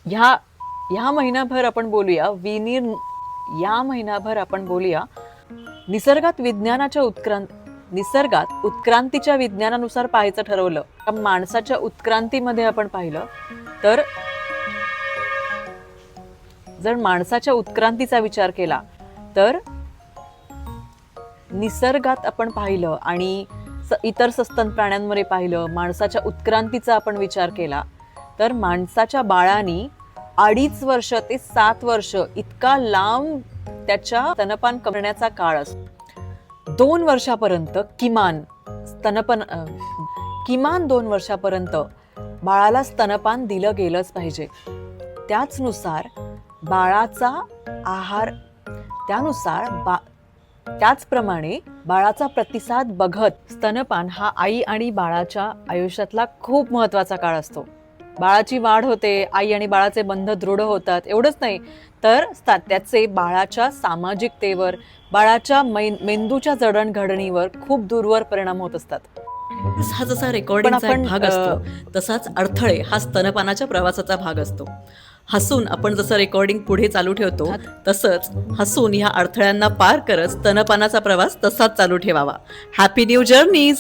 ह्या ह्या महिनाभर आपण बोलूया या महिनाभर आपण बोलूया निसर्गात उत्क्रांतीच्या विज्ञानानुसार पाहायचं ठरवलं. माणसाच्या उत्क्रांतीमध्ये आपण पाहिलं तर जर माणसाच्या उत्क्रांतीचा विचार केला तर निसर्गात आपण पाहिलं आणि इतर सस्तन प्राण्यांमध्ये पाहिलं, माणसाच्या उत्क्रांतीचा आपण विचार केला तर माणसाच्या बाळानी 2.5 वर्ष ते 7 वर्ष इतका लांब त्याच्या स्तनपान करण्याचा काळ असतो. 2 वर्षापर्यंत किमान 2 वर्षापर्यंत बाळाला स्तनपान दिलं गेलंच पाहिजे. त्याचनुसार बाळाचा आहार त्याचप्रमाणे बाळाचा प्रतिसाद बघत स्तनपान हा आई आणि बाळाच्या आयुष्यातला खूप महत्वाचा काळ असतो. बाळाची वाढ होते, आई आणि बाळाचे बंध दृढ होतात. एवढंच नाही तर त्याचे बाळाच्या सामाजिकतेवर, बाळाच्या मेंदूच्या जडणघडणीवर खूप दूरवर परिणाम होत असतात. हा जसा रेकॉर्डिंगचा भाग असतो तसाच अडथळे हा स्तनपानाच्या प्रवासाचा भाग असतो. हसून आपण जसं रेकॉर्डिंग पुढे चालू ठेवतो तसंच हसून ह्या अडथळ्यांना पार करत स्तनपानाचा प्रवास तसाच चालू ठेवावा. Happy new journeys.